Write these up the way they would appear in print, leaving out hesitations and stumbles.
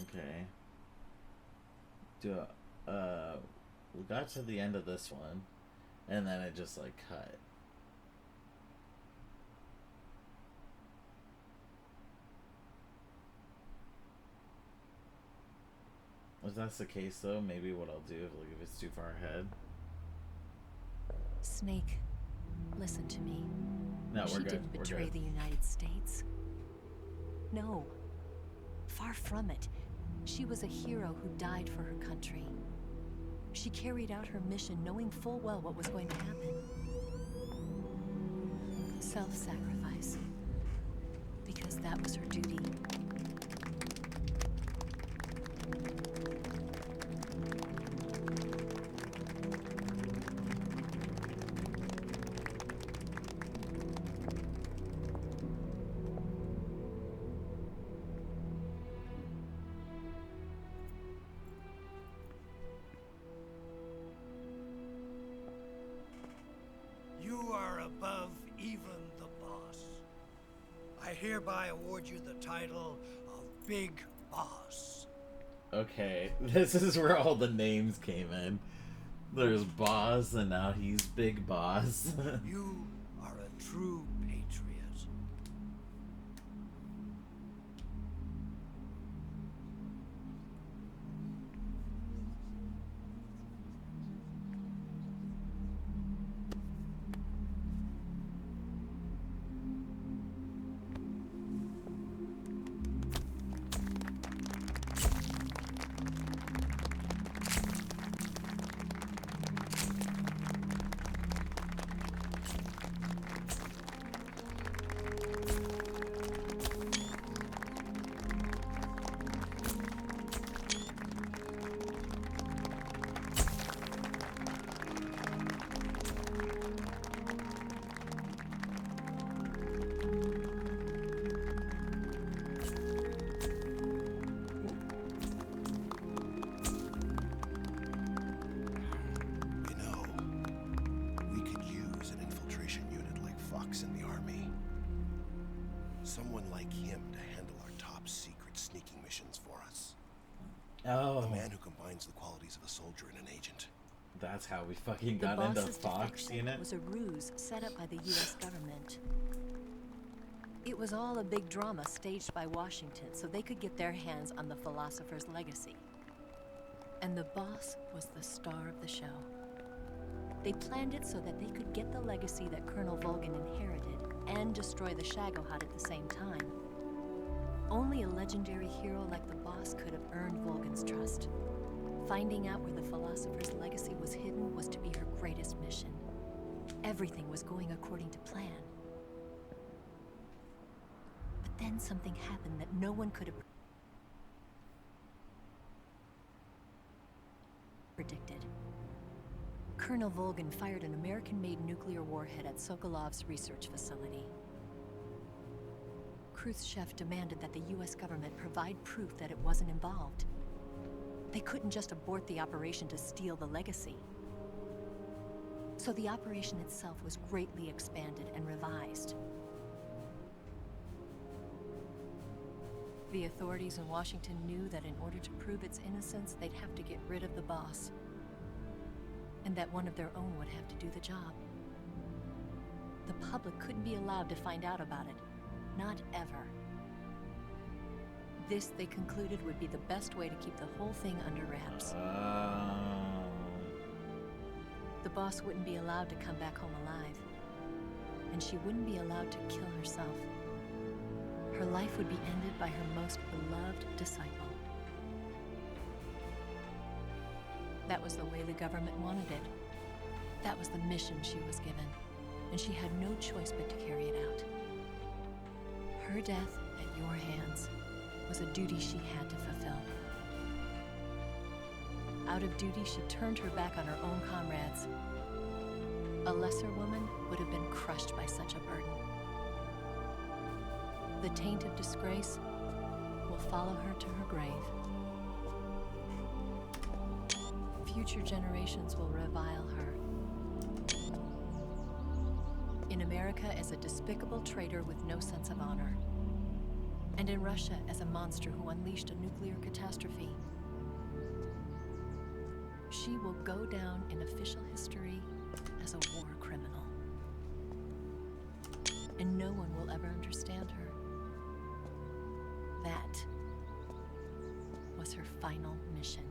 Okay. Do we got to the end of this one, and then it just like cut. If that's the case, though, maybe what I'll do if it's too far ahead. Snake, listen to me. No, she we're good. didn't We're betray good. the United States. No. Far from it. She was a hero who died for her country. She carried out her mission knowing full well what was going to happen. Self-sacrifice. Because that was her duty. You are above even the boss. I hereby award you the title of Big Boss. Okay, this is where all the names came in. There's Boss, and now he's Big Boss. You are a true patriot. Someone like him to handle our top secret sneaking missions for us. Oh. A man who combines the qualities of a soldier and an agent. That's how we fucking got into Fox, you know? Was a ruse set up by the U.S. government. It was all a big drama staged by Washington so they could get their hands on the philosopher's legacy. And the boss was the star of the show. They planned it so that they could get the legacy that Colonel Volgin inherited and destroy the Shagohod at the same time. Only a legendary hero like the boss could have earned Volgin's trust. Finding out where the philosopher's legacy was hidden was to be her greatest mission. Everything was going according to plan. But then something happened that no one could have predicted. Colonel Volgin fired an American-made nuclear warhead at Sokolov's research facility. Khrushchev demanded that the U.S. government provide proof that it wasn't involved. They couldn't just abort the operation to steal the legacy. So the operation itself was greatly expanded and revised. The authorities in Washington knew that in order to prove its innocence, they'd have to get rid of the boss. And that one of their own would have to do the job. The public couldn't be allowed to find out about it. Not ever. This, they concluded, would be the best way to keep the whole thing under wraps. The boss wouldn't be allowed to come back home alive. And she wouldn't be allowed to kill herself. Her life would be ended by her most beloved disciple. That was the way the government wanted it. That was the mission she was given, and she had no choice but to carry it out. Her death at your hands was a duty she had to fulfill. Out of duty, she turned her back on her own comrades. A lesser woman would have been crushed by such a burden. The taint of disgrace will follow her to her grave. Future generations will revile her. In America as a despicable traitor with no sense of honor. and in Russia as a monster who unleashed a nuclear catastrophe. She will go down in official history as a war criminal. And no one will ever understand her. That was her final mission.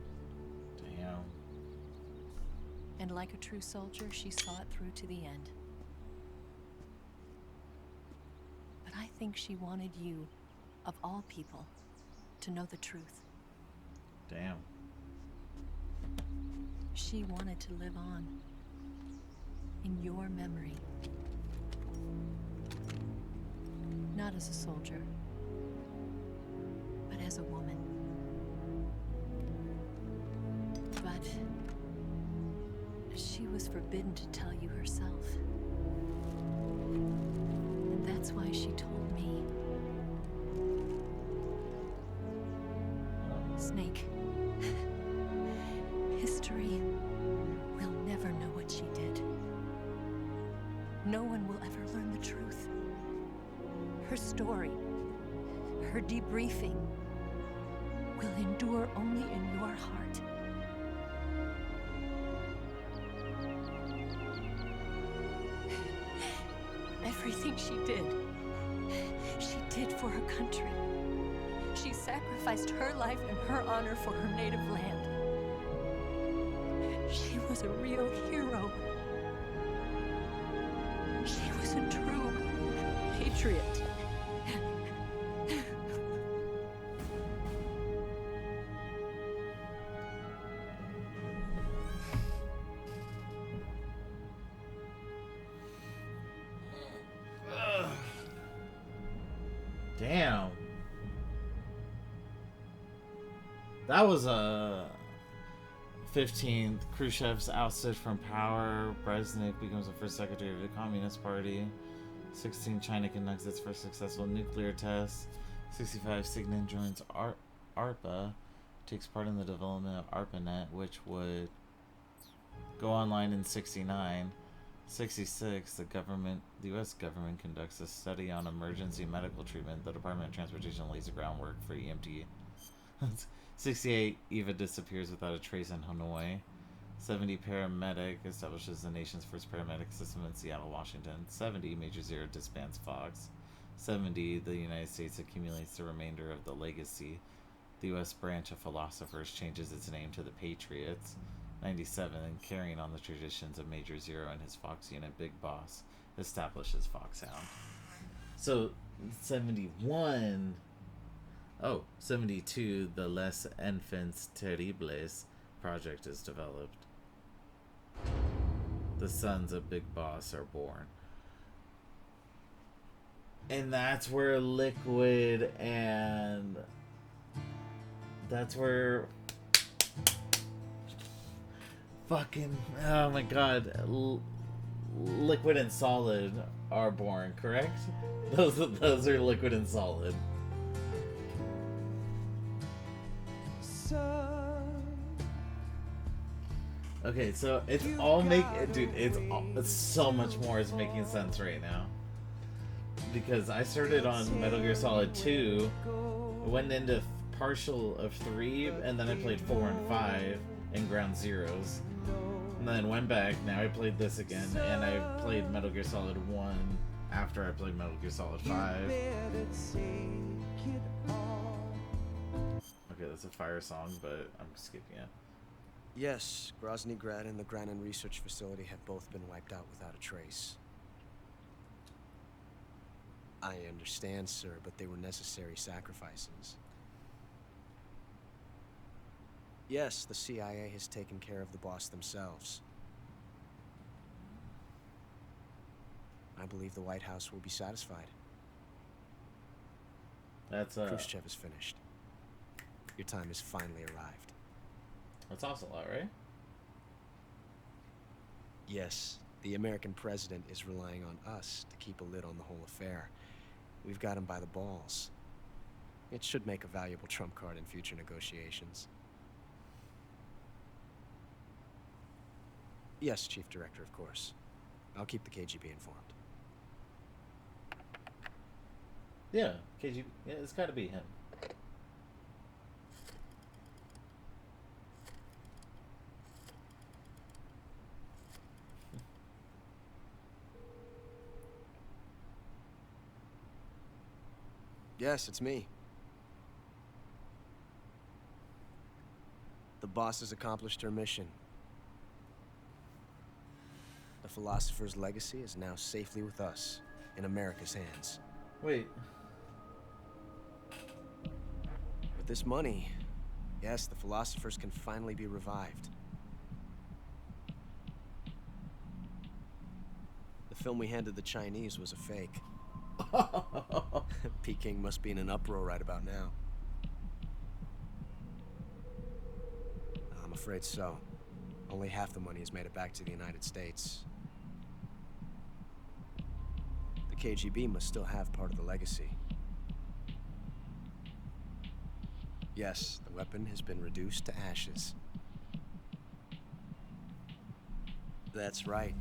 Damn. And like a true soldier, she saw it through to the end. But I think she wanted you, of all people, to know the truth. Damn. She wanted to live on in your memory. Not as a soldier, but as a woman. But she was forbidden to tell you herself. And that's why she told me. Snake, history will never know what she did. No one will ever learn the truth. Her story, her debriefing, will endure only in your heart. Everything she did for her country. She sacrificed her life and her honor for her native land. She was a real hero. She was a true patriot. Damn. That was 15th. Khrushchev's ousted from power. Brezhnev becomes the first secretary of the Communist Party. 16. China conducts its first successful nuclear test. 65. Signet joins ARPA. Takes part in the development of ARPANET, which would go online in 69. 66. The U.S. government conducts a study on emergency medical treatment. The Department of Transportation lays the groundwork for EMT. 68. Eva disappears without a trace in Hanoi. 70. Paramedic establishes the nation's first paramedic system in Seattle, Washington. 70. Major Zero disbands Fox. 70. The United States accumulates the remainder of the legacy. The U.S. branch of philosophers changes its name to the Patriots. 97. Carrying on the traditions of Major Zero and his Fox unit, Big Boss establishes Foxhound. So, 71... Oh, 72, the Les Enfants Terribles project is developed. The sons of Big Boss are born. And that's where Liquid and... That's where... Fucking... Oh my god. Liquid and Solid are born, correct? Those are Liquid and Solid. Okay, so it's all it's so much more is making sense right now. Because I started on Metal Gear Solid 2, went into partial of 3, and then I played 4 and 5 and Ground Zeroes. And then went back, now I played this again, and I played Metal Gear Solid 1 after I played Metal Gear Solid 5. Okay, that's a fire song, but I'm skipping it. Yes, Grozny Grad and the Granin Research Facility have both been wiped out without a trace. I understand, sir, but they were necessary sacrifices. Yes, the CIA has taken care of the boss themselves. I believe the White House will be satisfied. That's Khrushchev is finished. Your time has finally arrived. That's also a lot, right? Yes, the American president is relying on us to keep a lid on the whole affair. We've got him by the balls. It should make a valuable trump card in future negotiations. Yes, Chief Director, of course. I'll keep the KGB informed. Yeah, KGB. Yeah, it's got to be him. Yes, it's me. The boss has accomplished her mission. The philosopher's legacy is now safely with us, in America's hands. Wait. With this money, yes, the philosophers can finally be revived. The film we handed the Chinese was a fake. Peking must be in an uproar right about now. I'm afraid so. Only half the money has made it back to the United States. The KGB must still have part of the legacy. Yes, the weapon has been reduced to ashes. That's right.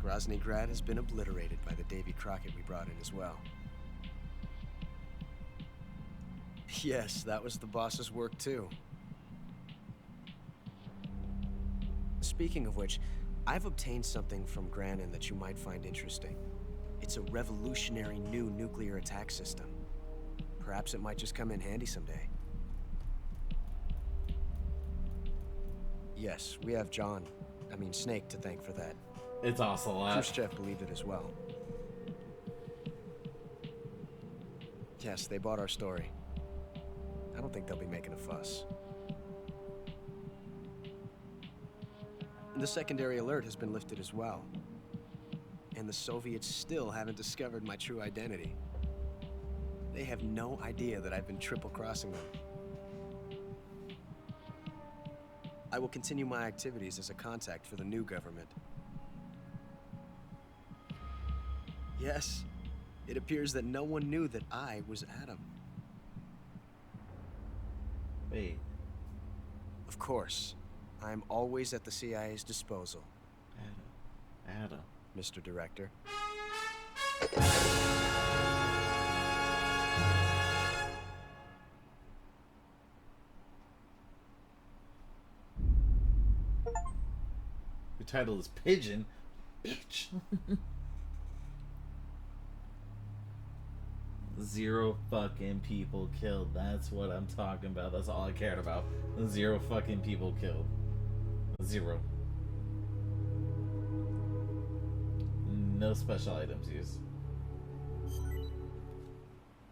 Grozny Grad has been obliterated by the Davy Crockett we brought in as well. Yes, that was the boss's work too. Speaking of which, I've obtained something from Granin that you might find interesting. It's a revolutionary new nuclear attack system. Perhaps it might just come in handy someday. Yes, we have Snake to thank for that. It's Ocelot. Khrushchev believed it as well. Yes, they bought our story. I don't think they'll be making a fuss. The secondary alert has been lifted as well. And the Soviets still haven't discovered my true identity. They have no idea that I've been triple-crossing them. I will continue my activities as a contact for the new government. Yes, it appears that no one knew that I was Adam. Wait. Of course, I'm always at the CIA's disposal. Adam. Mr. Director. Your title is Pigeon. Bitch. 0 fucking people killed. That's what I'm talking about. That's all I cared about. 0 fucking people killed. 0. No special items used.